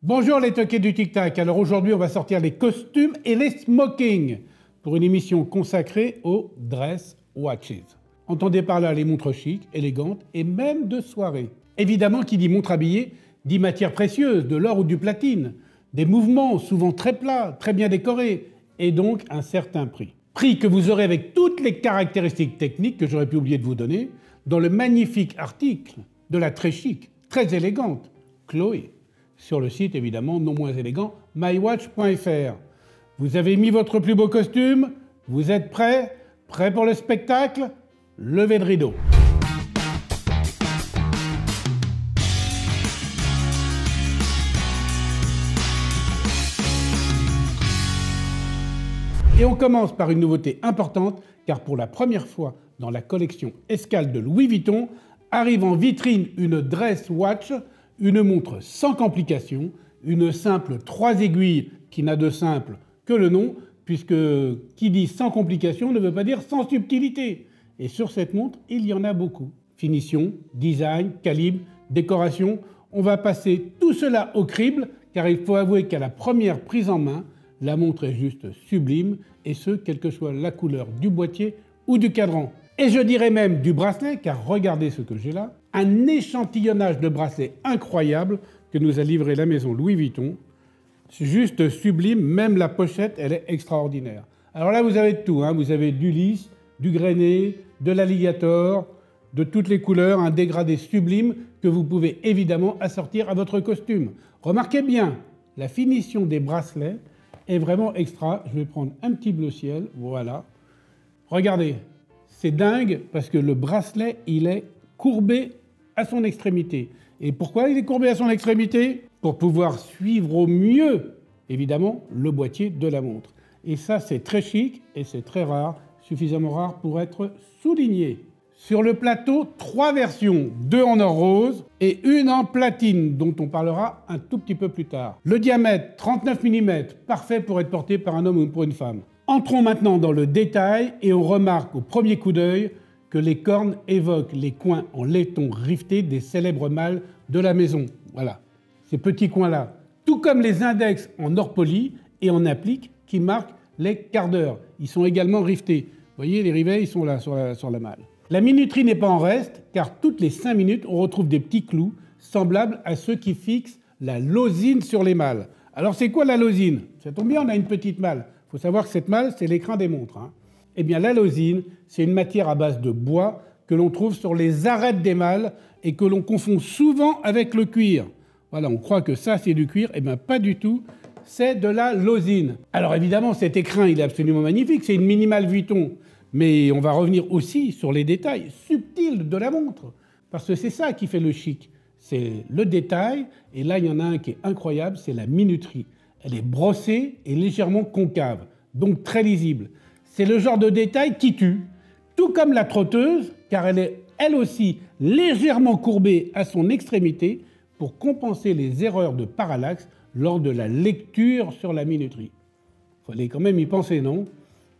Bonjour les toqués du Tic Tac. Alors aujourd'hui, on va sortir les costumes et les smokings pour une émission consacrée aux dress watches. Entendez par là les montres chic, élégantes et même de soirée. Évidemment, qui dit montre habillée dit matière précieuse, de l'or ou du platine, des mouvements souvent très plats, très bien décorés et donc un certain prix. Prix que vous aurez avec toutes les caractéristiques techniques que j'aurais pu oublier de vous donner dans le magnifique article de la très chic, très élégante Chloé. Sur le site, évidemment, non moins élégant, mywatch.fr. Vous avez mis votre plus beau costume, vous êtes prêts? Prêts pour le spectacle? Levez le rideau. Et on commence par une nouveauté importante, car pour la première fois dans la collection escale de Louis Vuitton, arrive en vitrine une dress watch, une montre sans complications, une simple 3 aiguilles qui n'a de simple que le nom, puisque qui dit sans complications ne veut pas dire sans subtilité. Et sur cette montre, il y en a beaucoup. Finition, design, calibre, décoration, on va passer tout cela au crible, car il faut avouer qu'à la première prise en main, la montre est juste sublime, et ce, quelle que soit la couleur du boîtier ou du cadran. Et je dirais même du bracelet, car regardez ce que j'ai là, un échantillonnage de bracelets incroyable que nous a livré la maison Louis Vuitton. C'est juste sublime, même la pochette, elle est extraordinaire. Alors là, vous avez de tout, hein. Vous avez du lisse, du grainé, de l'alligator, de toutes les couleurs, un dégradé sublime que vous pouvez évidemment assortir à votre costume. Remarquez bien, la finition des bracelets est vraiment extra. Je vais prendre un petit bleu ciel, voilà. Regardez, c'est dingue parce que le bracelet, il est courbé à son extrémité. Et pourquoi il est courbé à son extrémité? Pour pouvoir suivre au mieux, évidemment, le boîtier de la montre. Et ça, c'est très chic et c'est très rare, suffisamment rare pour être souligné. Sur le plateau, 3 versions, 2 en or rose et une en platine, dont on parlera un tout petit peu plus tard. Le diamètre, 39 mm, parfait pour être porté par un homme ou pour une femme. Entrons maintenant dans le détail et on remarque au premier coup d'œil que les cornes évoquent les coins en laiton rifté des célèbres mâles de la maison. Voilà, ces petits coins-là. Tout comme les index en or poli et en applique qui marquent les quarts d'heure. Ils sont également riftés. Vous voyez, les rivets, ils sont là sur la malle. La minuterie n'est pas en reste, car toutes les 5 minutes, on retrouve des petits clous semblables à ceux qui fixent la losine sur les malles. Alors, c'est quoi la losine? Ça tombe bien, on a une petite malle. Il faut savoir que cette malle, c'est l'écrin des montres, hein. Eh bien, la losine, c'est une matière à base de bois que l'on trouve sur les arêtes des malles et que l'on confond souvent avec le cuir. Voilà, on croit que ça, c'est du cuir. Eh bien, pas du tout. C'est de la losine. Alors, évidemment, cet écrin, il est absolument magnifique. C'est une minimale Vuitton. Mais on va revenir aussi sur les détails subtils de la montre. Parce que c'est ça qui fait le chic. C'est le détail. Et là, il y en a un qui est incroyable, c'est la minuterie. Elle est brossée et légèrement concave, donc très lisible. C'est le genre de détail qui tue, tout comme la trotteuse, car elle est elle aussi légèrement courbée à son extrémité pour compenser les erreurs de parallaxe lors de la lecture sur la minuterie. Il fallait quand même y penser, non?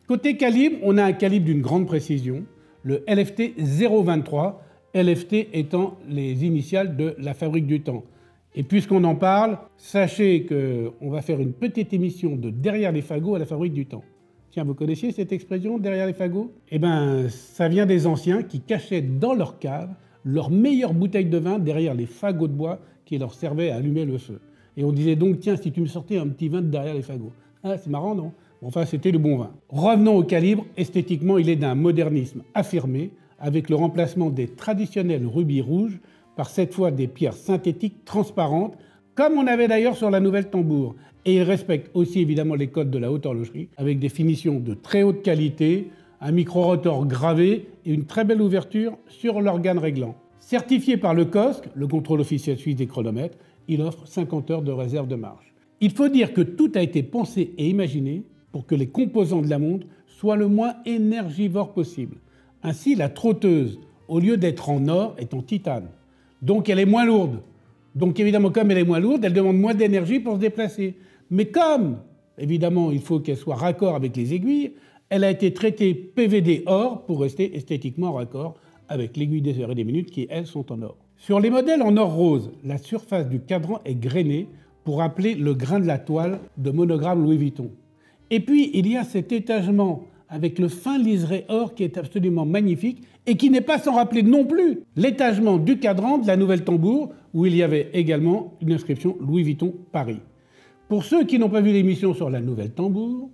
Côté calibre, on a un calibre d'une grande précision, le LFT 023, LFT étant les initiales de la Fabrique du Temps. Et puisqu'on en parle, sachez qu'on va faire une petite émission de Derrière les fagots à la Fabrique du Temps. Tiens, vous connaissiez cette expression, derrière les fagots? Eh bien, ça vient des anciens qui cachaient dans leur cave leurs meilleures bouteilles de vin derrière les fagots de bois qui leur servaient à allumer le feu. Et on disait donc, tiens, si tu me sortais un petit vin de derrière les fagots. Ah, c'est marrant, non? Enfin, c'était le bon vin. Revenons au calibre. Esthétiquement, il est d'un modernisme affirmé, avec le remplacement des traditionnels rubis rouges par cette fois des pierres synthétiques transparentes, comme on avait d'ailleurs sur la nouvelle tambour. Et il respecte aussi évidemment les codes de la haute horlogerie, avec des finitions de très haute qualité, un micro-rotor gravé et une très belle ouverture sur l'organe réglant. Certifié par le COSC, le contrôle officiel suisse des chronomètres, il offre 50 heures de réserve de marche. Il faut dire que tout a été pensé et imaginé pour que les composants de la montre soient le moins énergivores possible. Ainsi, la trotteuse, au lieu d'être en or, est en titane. Donc elle est moins lourde. Donc évidemment, comme elle est moins lourde, elle demande moins d'énergie pour se déplacer. Mais comme, évidemment, il faut qu'elle soit raccord avec les aiguilles, elle a été traitée PVD or pour rester esthétiquement raccord avec l'aiguille des heures et des minutes qui, elles, sont en or. Sur les modèles en or rose, la surface du cadran est grainée pour rappeler le grain de la toile de monogramme Louis Vuitton. Et puis, il y a cet étagement avec le fin liseré or qui est absolument magnifique et qui n'est pas sans rappeler non plus l'étagement du cadran de la Nouvelle Tambour où il y avait également une inscription Louis Vuitton Paris. Pour ceux qui n'ont pas vu l'émission sur la Nouvelle Tambour,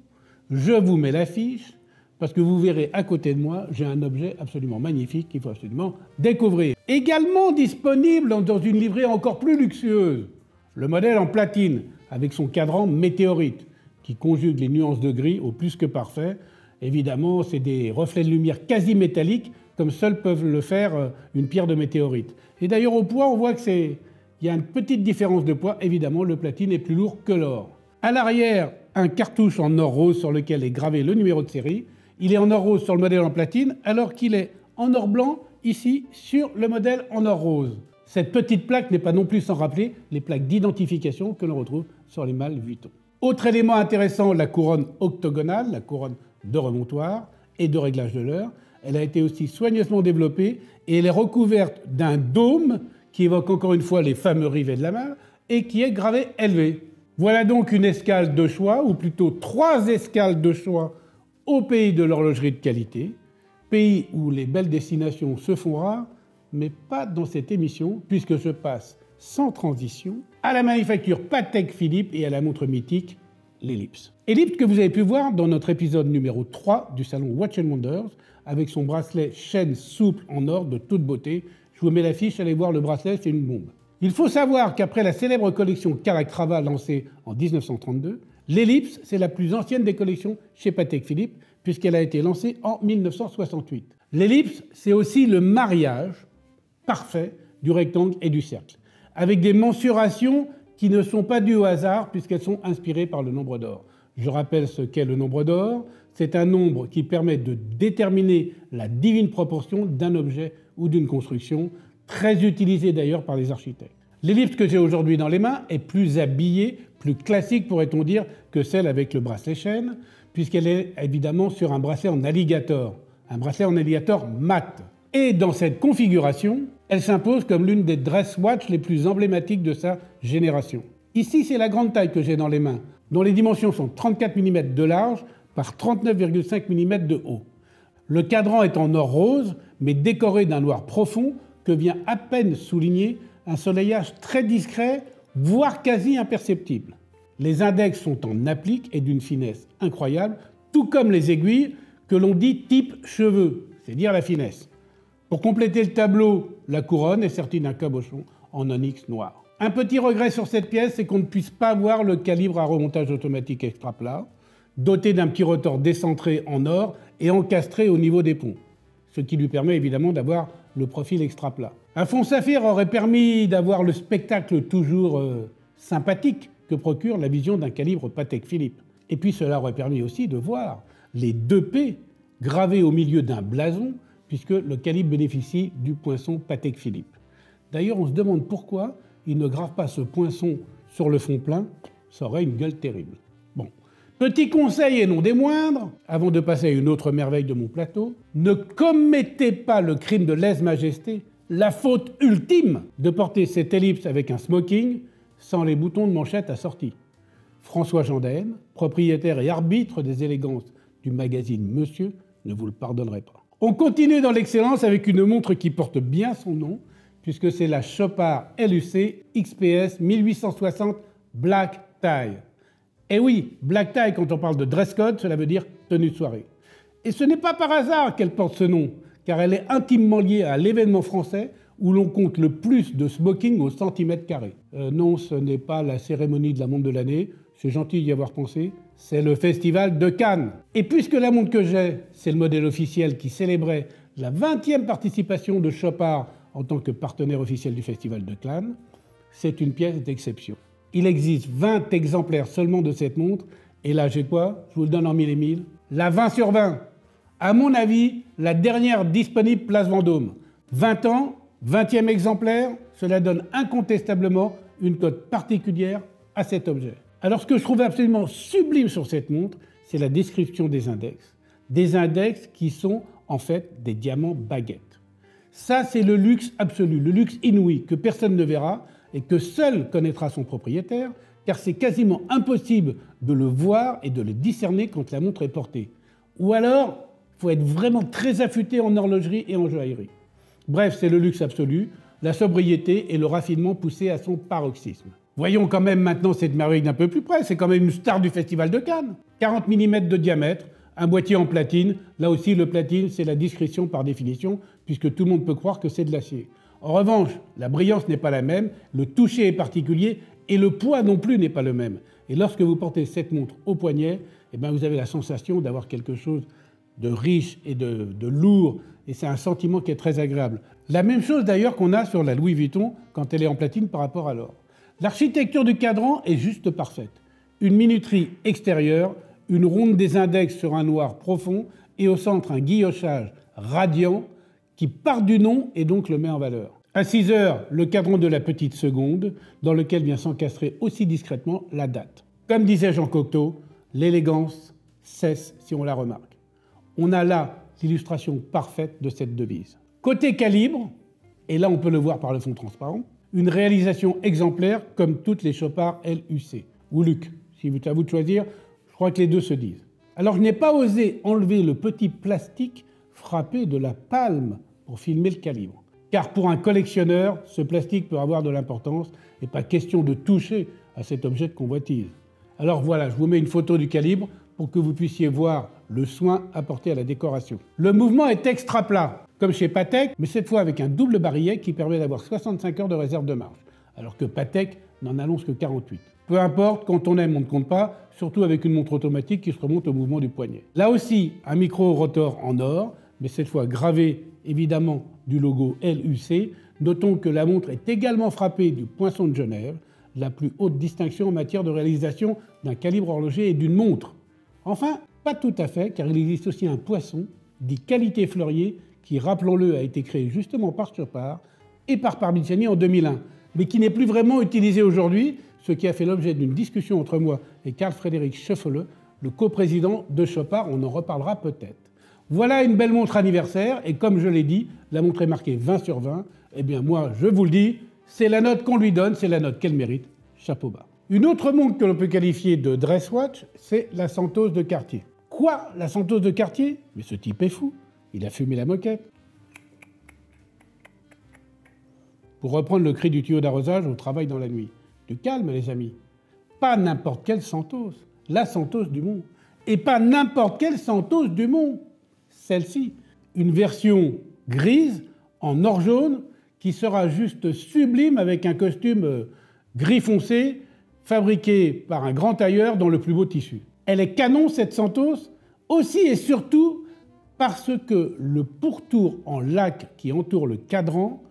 je vous mets l'affiche parce que vous verrez à côté de moi, j'ai un objet absolument magnifique qu'il faut absolument découvrir. Également disponible dans une livrée encore plus luxueuse, le modèle en platine avec son cadran météorite qui conjugue les nuances de gris au plus que parfait. Évidemment, c'est des reflets de lumière quasi métalliques comme seuls peuvent le faire une pierre de météorite. Et d'ailleurs au poids, on voit qu'il y a une petite différence de poids. Évidemment, le platine est plus lourd que l'or. À l'arrière, un cartouche en or rose sur lequel est gravé le numéro de série. Il est en or rose sur le modèle en platine, alors qu'il est en or blanc ici sur le modèle en or rose. Cette petite plaque n'est pas non plus sans rappeler les plaques d'identification que l'on retrouve sur les malles Vuitton. Autre élément intéressant, la couronne octogonale, la couronne de remontoir et de réglage de l'heure. Elle a été aussi soigneusement développée et elle est recouverte d'un dôme qui évoque encore une fois les fameux rivets de la malle et qui est gravé LV. Voilà donc une escale de choix, ou plutôt 3 escales de choix au pays de l'horlogerie de qualité, pays où les belles destinations se font rares, mais pas dans cette émission, puisque je passe sans transition à la manufacture Patek Philippe et à la montre mythique, l'Ellipse. Ellipse que vous avez pu voir dans notre épisode numéro 3 du salon Watch & Wonders, avec son bracelet chaîne souple en or de toute beauté. Je vous mets l'affiche, allez voir le bracelet, c'est une bombe. Il faut savoir qu'après la célèbre collection Calatrava lancée en 1932, l'Ellipse, c'est la plus ancienne des collections chez Patek Philippe, puisqu'elle a été lancée en 1968. L'Ellipse, c'est aussi le mariage parfait du rectangle et du cercle, avec des mensurations qui ne sont pas dues au hasard, puisqu'elles sont inspirées par le nombre d'or. Je rappelle ce qu'est le nombre d'or. C'est un nombre qui permet de déterminer la divine proportion d'un objet ou d'une construction, très utilisé d'ailleurs par les architectes. L'Ellipse que j'ai aujourd'hui dans les mains est plus habillée, plus classique pourrait-on dire, que celle avec le bracelet chaîne, puisqu'elle est évidemment sur un bracelet en alligator mat. Et dans cette configuration, elle s'impose comme l'une des dress watch les plus emblématiques de sa génération. Ici, c'est la grande taille que j'ai dans les mains, dont les dimensions sont 34 mm de large par 39,5 mm de haut. Le cadran est en or rose, mais décoré d'un noir profond que vient à peine souligner un soleillage très discret, voire quasi imperceptible. Les index sont en applique et d'une finesse incroyable, tout comme les aiguilles que l'on dit type cheveux, c'est dire la finesse. Pour compléter le tableau, la couronne est sertie d'un cabochon en onyx noir. Un petit regret sur cette pièce, c'est qu'on ne puisse pas voir le calibre à remontage automatique extra plat, doté d'un petit rotor décentré en or et encastré au niveau des ponts, ce qui lui permet évidemment d'avoir le profil extra plat. Un fond saphir aurait permis d'avoir le spectacle toujours sympathique que procure la vision d'un calibre Patek Philippe. Et puis cela aurait permis aussi de voir les 2 P gravés au milieu d'un blason, puisque le calibre bénéficie du poinçon Patek Philippe. D'ailleurs, on se demande pourquoi il ne grave pas ce poinçon sur le fond plein, ça aurait une gueule terrible. Bon. Petit conseil et non des moindres, avant de passer à une autre merveille de mon plateau, ne commettez pas le crime de lèse-majesté, la faute ultime de porter cette ellipse avec un smoking sans les boutons de manchette assortis. François Gendem, propriétaire et arbitre des élégances du magazine Monsieur, ne vous le pardonnerait pas. On continue dans l'excellence avec une montre qui porte bien son nom, puisque c'est la Chopard LUC XPS 1860 Black Tie. Et oui, Black Tie, quand on parle de dress code, cela veut dire tenue de soirée. Et ce n'est pas par hasard qu'elle porte ce nom, car elle est intimement liée à l'événement français où l'on compte le plus de smoking au centimètre carré. Non, ce n'est pas la cérémonie de la montre de l'année, c'est gentil d'y avoir pensé, c'est le festival de Cannes. Et puisque la montre que j'ai, c'est le modèle officiel qui célébrait la 20e participation de Chopard en tant que partenaire officiel du festival de Cannes, c'est une pièce d'exception. Il existe 20 exemplaires seulement de cette montre, et là j'ai quoi? Je vous le donne en mille et mille. La 20 sur 20. À mon avis, la dernière disponible place Vendôme. 20 ans, 20e exemplaire, cela donne incontestablement une cote particulière à cet objet. Alors ce que je trouve absolument sublime sur cette montre, c'est la description des index. Des index qui sont en fait des diamants baguettes. Ça, c'est le luxe absolu, le luxe inouï que personne ne verra et que seul connaîtra son propriétaire, car c'est quasiment impossible de le voir et de le discerner quand la montre est portée. Ou alors, il faut être vraiment très affûté en horlogerie et en joaillerie. Bref, c'est le luxe absolu, la sobriété et le raffinement poussés à son paroxysme. Voyons quand même maintenant cette merveille d'un peu plus près, c'est quand même une star du Festival de Cannes. 40 mm de diamètre, un boîtier en platine, là aussi le platine c'est la discrétion par définition, puisque tout le monde peut croire que c'est de l'acier. En revanche, la brillance n'est pas la même, le toucher est particulier et le poids non plus n'est pas le même. Et lorsque vous portez cette montre au poignet, eh bien vous avez la sensation d'avoir quelque chose de riche et de lourd, et c'est un sentiment qui est très agréable. La même chose d'ailleurs qu'on a sur la Louis Vuitton quand elle est en platine par rapport à l'or. L'architecture du cadran est juste parfaite. Une minuterie extérieure, une ronde des index sur un noir profond et au centre un guillochage radiant qui part du nom et donc le met en valeur. À 6 heures, le cadran de la petite seconde dans lequel vient s'encastrer aussi discrètement la date. Comme disait Jean Cocteau, l'élégance cesse si on la remarque. On a là l'illustration parfaite de cette devise. Côté calibre, et là on peut le voir par le fond transparent, une réalisation exemplaire comme toutes les Chopard LUC, ou Luc, si vous à vous de choisir, je crois que les deux se disent. Alors je n'ai pas osé enlever le petit plastique frappé de la palme pour filmer le calibre. Car pour un collectionneur, ce plastique peut avoir de l'importance et pas question de toucher à cet objet de convoitise. Alors voilà, je vous mets une photo du calibre pour que vous puissiez voir le soin apporté à la décoration. Le mouvement est extra plat, comme chez Patek, mais cette fois avec un double barillet qui permet d'avoir 65 heures de réserve de marche, alors que Patek n'en annonce que 48. Peu importe, quand on aime, on ne compte pas, surtout avec une montre automatique qui se remonte au mouvement du poignet. Là aussi, un micro-rotor en or, mais cette fois gravé évidemment du logo LUC. Notons que la montre est également frappée du Poinçon de Genève, la plus haute distinction en matière de réalisation d'un calibre horloger et d'une montre. Enfin, pas tout à fait, car il existe aussi un poisson, dit qualité Fleurier, qui, rappelons-le, a été créé justement par Chopard et par Parmigiani en 2001, mais qui n'est plus vraiment utilisé aujourd'hui, ce qui a fait l'objet d'une discussion entre moi et Carl-Frédéric Scheffele, le coprésident de Chopard. On en reparlera peut-être. Voilà une belle montre anniversaire, et comme je l'ai dit, la montre est marquée 20 sur 20. Eh bien moi, je vous le dis, c'est la note qu'on lui donne, c'est la note qu'elle mérite. Chapeau bas. Une autre montre que l'on peut qualifier de dress watch, c'est la Santos de Cartier. Quoi, la Santos de Cartier? Mais ce type est fou, il a fumé la moquette. Pour reprendre le cri du tuyau d'arrosage au travail dans la nuit. Du calme, les amis. Pas n'importe quelle Santos, la Santos Dumont. Et pas n'importe quelle Santos Dumont. Celle-ci, une version grise en or jaune qui sera juste sublime avec un costume gris foncé fabriqué par un grand tailleur dans le plus beau tissu. Elle est canon cette Santos aussi et surtout parce que le pourtour en laque qui entoure le cadran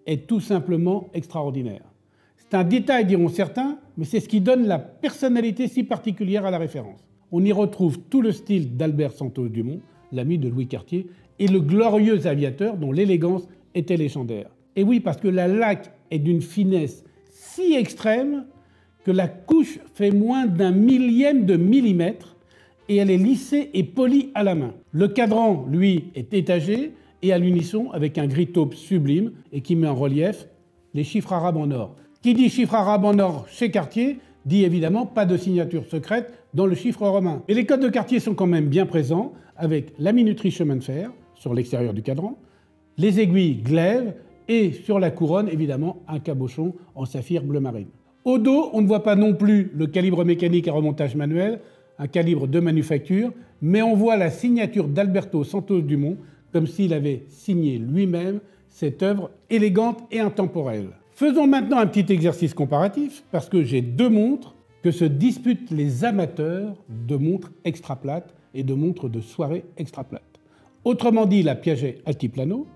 est tout simplement extraordinaire. C'est un détail diront certains, mais c'est ce qui donne la personnalité si particulière à la référence. On y retrouve tout le style d'Albert Santos Dumont, l'ami de Louis Cartier, et le glorieux aviateur dont l'élégance était légendaire. Et oui, parce que la laque est d'une finesse si extrême que la couche fait moins d'un millième de millimètre et elle est lissée et polie à la main. Le cadran, lui, est étagé et à l'unisson avec un gris taupe sublime et qui met en relief les chiffres arabes en or. Qui dit chiffres arabes en or chez Cartier dit évidemment pas de signature secrète dans le chiffre romain. Et les codes de Cartier sont quand même bien présents avec la minuterie chemin de fer sur l'extérieur du cadran, les aiguilles glaive et sur la couronne évidemment un cabochon en saphir bleu marine. Au dos, on ne voit pas non plus le calibre mécanique à remontage manuel, un calibre de manufacture, mais on voit la signature d'Alberto Santos Dumont comme s'il avait signé lui-même cette œuvre élégante et intemporelle. Faisons maintenant un petit exercice comparatif, parce que j'ai deux montres que se disputent les amateurs de montres extra plates et de montres de soirée extra plates. Autrement dit, la Piaget Altiplano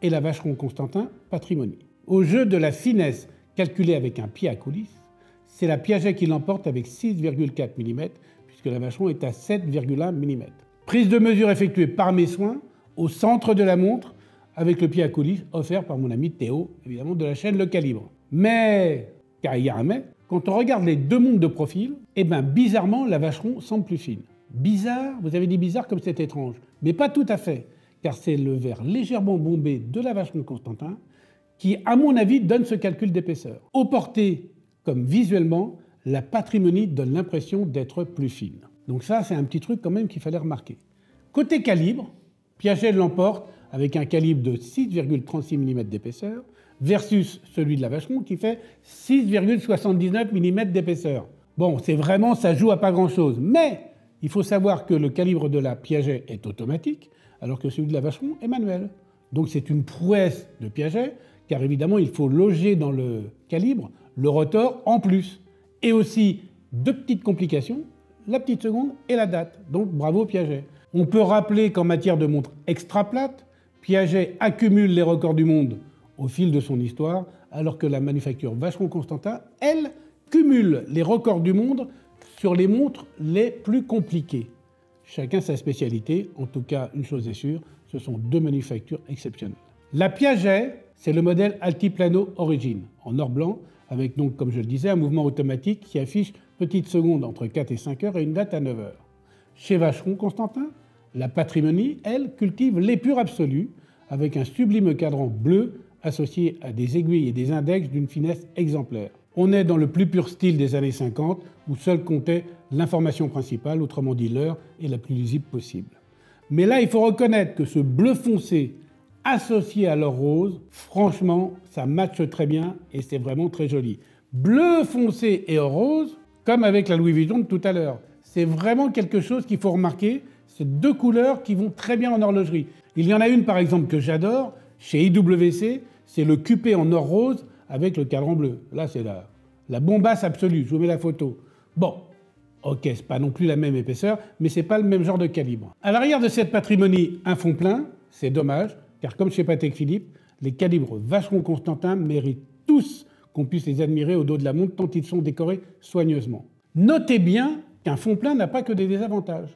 et la Vacheron Constantin Patrimony. Au jeu de la finesse calculée avec un pied à coulisse, c'est la Piaget qui l'emporte avec 6,4 mm, puisque la Vacheron est à 7,1 mm. Prise de mesure effectuée par mes soins, au centre de la montre, avec le pied à coulisse offert par mon ami Théo, évidemment de la chaîne Le Calibre. Mais, car il y a un mais, quand on regarde les deux montres de profil, eh bien bizarrement la Vacheron semble plus fine. Bizarre, vous avez dit bizarre comme c'est étrange, mais pas tout à fait, car c'est le verre légèrement bombé de la Vacheron Constantin qui, à mon avis, donne ce calcul d'épaisseur. Au porté, comme visuellement, la patrimony donne l'impression d'être plus fine. Donc ça, c'est un petit truc quand même qu'il fallait remarquer. Côté calibre, Piaget l'emporte avec un calibre de 6,36 mm d'épaisseur versus celui de la Vacheron qui fait 6,79 mm d'épaisseur. Bon, c'est vraiment, ça joue à pas grand-chose. Mais il faut savoir que le calibre de la Piaget est automatique, alors que celui de la Vacheron est manuel. Donc c'est une prouesse de Piaget, car évidemment, il faut loger dans le calibre le rotor en plus. Et aussi, deux petites complications, la petite seconde et la date. Donc bravo Piaget. On peut rappeler qu'en matière de montres extra plates, Piaget accumule les records du monde au fil de son histoire, alors que la manufacture Vacheron-Constantin, elle, cumule les records du monde sur les montres les plus compliquées. Chacun sa spécialité, en tout cas une chose est sûre, ce sont deux manufactures exceptionnelles. La Piaget, c'est le modèle Altiplano Origin, en or blanc, avec donc, comme je le disais, un mouvement automatique qui affiche petite seconde entre 4 et 5 heures et une date à 9 heures. Chez Vacheron-Constantin, la Patrimony, elle, cultive l'épure absolue, avec un sublime cadran bleu associé à des aiguilles et des index d'une finesse exemplaire. On est dans le plus pur style des années 50, où seul comptait l'information principale, autrement dit l'heure, est la plus lisible possible. Mais là, il faut reconnaître que ce bleu foncé associé à l'or rose, franchement, ça matche très bien et c'est vraiment très joli. Bleu foncé et or rose, comme avec la Louis Vuitton de tout à l'heure. C'est vraiment quelque chose qu'il faut remarquer, c'est deux couleurs qui vont très bien en horlogerie. Il y en a une par exemple que j'adore, chez IWC, c'est le cupé en or rose avec le cadran bleu. Là, c'est la bombasse absolue, je vous mets la photo. Bon, ok, c'est pas non plus la même épaisseur, mais c'est pas le même genre de calibre. À l'arrière de cette Patrimony, un fond plein, c'est dommage, car comme chez Patek Philippe, les calibres Vacheron-Constantin méritent tous qu'on puisse les admirer au dos de la montre tant ils sont décorés soigneusement. Notez bien qu'un fond plein n'a pas que des désavantages,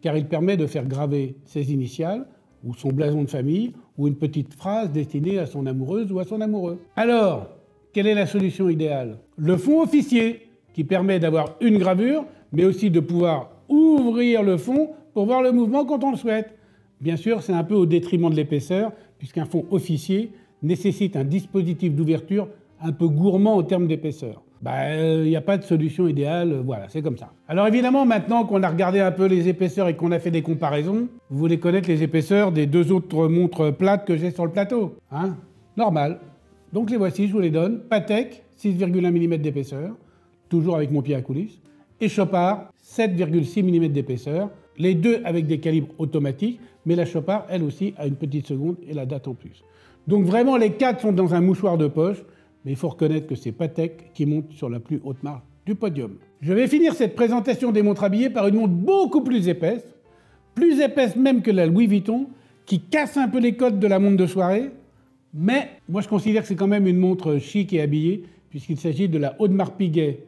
car il permet de faire graver ses initiales, ou son blason de famille, ou une petite phrase destinée à son amoureuse ou à son amoureux. Alors, quelle est la solution idéale? Le fond officier, qui permet d'avoir une gravure, mais aussi de pouvoir ouvrir le fond pour voir le mouvement quand on le souhaite. Bien sûr, c'est un peu au détriment de l'épaisseur, puisqu'un fond officier nécessite un dispositif d'ouverture un peu gourmand en termes d'épaisseur. Il n'y a pas de solution idéale, voilà, c'est comme ça. Alors évidemment, maintenant qu'on a regardé un peu les épaisseurs et qu'on a fait des comparaisons, vous voulez connaître les épaisseurs des deux autres montres plates que j'ai sur le plateau, hein? Normal. Donc les voici, je vous les donne. Patek, 6,1 mm d'épaisseur, toujours avec mon pied à coulisse, et Chopard, 7,6 mm d'épaisseur, les deux avec des calibres automatiques, mais la Chopard, elle aussi, a une petite seconde et la date en plus. Donc vraiment, les quatre sont dans un mouchoir de poche, mais il faut reconnaître que c'est Patek qui monte sur la plus haute marche du podium. Je vais finir cette présentation des montres habillées par une montre beaucoup plus épaisse même que la Louis Vuitton, qui casse un peu les codes de la montre de soirée, mais moi je considère que c'est quand même une montre chic et habillée, puisqu'il s'agit de la Audemars Piguet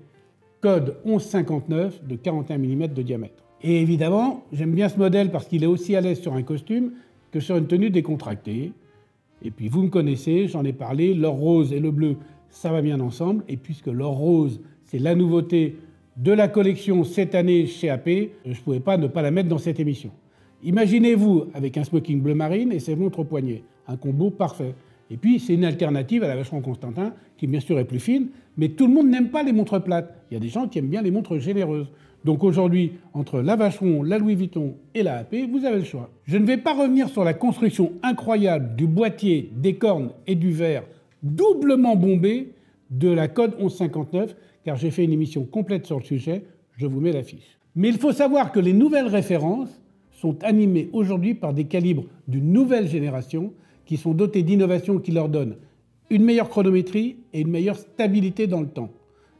code 1159 de 41 mm de diamètre. Et évidemment, j'aime bien ce modèle parce qu'il est aussi à l'aise sur un costume que sur une tenue décontractée. Et puis vous me connaissez, j'en ai parlé, l'or rose et le bleu, ça va bien ensemble. Et puisque l'or rose, c'est la nouveauté de la collection cette année chez AP, je ne pouvais pas ne pas la mettre dans cette émission. Imaginez-vous avec un smoking bleu marine et ses montres au poignet, un combo parfait. Et puis c'est une alternative à la Vacheron-Constantin, qui bien sûr est plus fine, mais tout le monde n'aime pas les montres plates. Il y a des gens qui aiment bien les montres généreuses. Donc aujourd'hui, entre la Vacheron, la Louis Vuitton et la AP, vous avez le choix. Je ne vais pas revenir sur la construction incroyable du boîtier, des cornes et du verre doublement bombé de la code 1159, car j'ai fait une émission complète sur le sujet, je vous mets l'affiche. Mais il faut savoir que les nouvelles références sont animées aujourd'hui par des calibres d'une nouvelle génération qui sont dotés d'innovations qui leur donnent une meilleure chronométrie et une meilleure stabilité dans le temps.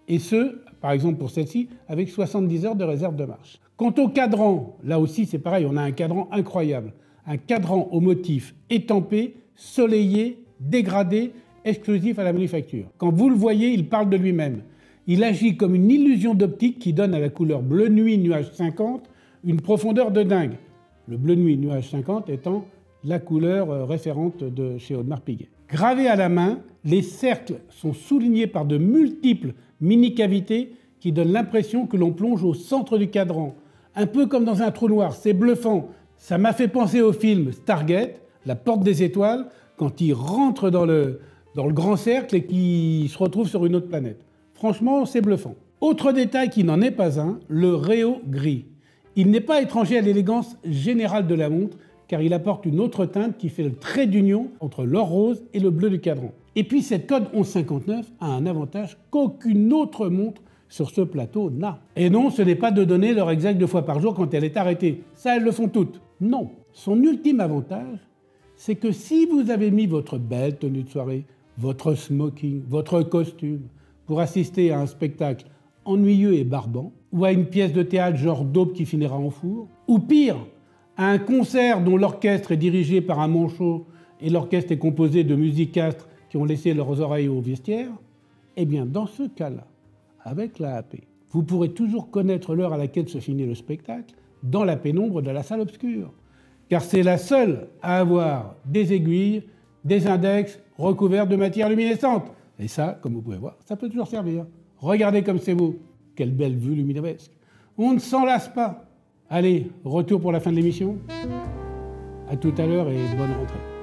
Et ce, par exemple pour celle-ci, avec 70 heures de réserve de marche. Quant au cadran, là aussi c'est pareil, on a un cadran incroyable. Un cadran au motif étampé, soleillé, dégradé, exclusif à la manufacture. Quand vous le voyez, il parle de lui-même. Il agit comme une illusion d'optique qui donne à la couleur bleu nuit nuage 50 une profondeur de dingue. Le bleu nuit nuage 50 étant la couleur référente de chez Audemars Piguet. Gravés à la main, les cercles sont soulignés par de multiples mini-cavités qui donnent l'impression que l'on plonge au centre du cadran. Un peu comme dans un trou noir, c'est bluffant. Ça m'a fait penser au film Stargate, La Porte des Étoiles, quand il rentre dans le grand cercle et qu'il se retrouve sur une autre planète. Franchement, c'est bluffant. Autre détail qui n'en est pas un, le réo gris. Il n'est pas étranger à l'élégance générale de la montre, car il apporte une autre teinte qui fait le trait d'union entre l'or rose et le bleu du cadran. Et puis cette code 1159 a un avantage qu'aucune autre montre sur ce plateau n'a. Et non, ce n'est pas de donner l'heure exacte 2 fois par jour quand elle est arrêtée. Ça, elles le font toutes. Non. Son ultime avantage, c'est que si vous avez mis votre belle tenue de soirée, votre smoking, votre costume, pour assister à un spectacle ennuyeux et barbant, ou à une pièce de théâtre genre Daube qui finira en four, ou pire, à un concert dont l'orchestre est dirigé par un manchot et l'orchestre est composé de musicastres qui ont laissé leurs oreilles au vestiaire, eh bien dans ce cas-là, avec l'AAP, vous pourrez toujours connaître l'heure à laquelle se finit le spectacle dans la pénombre de la salle obscure, car c'est la seule à avoir des aiguilles, des index recouverts de matière luminescente. Et ça, comme vous pouvez voir, ça peut toujours servir. Regardez comme c'est beau. Quelle belle vue luminesque. On ne s'en lasse pas. Allez, retour pour la fin de l'émission. À tout à l'heure et bonne rentrée.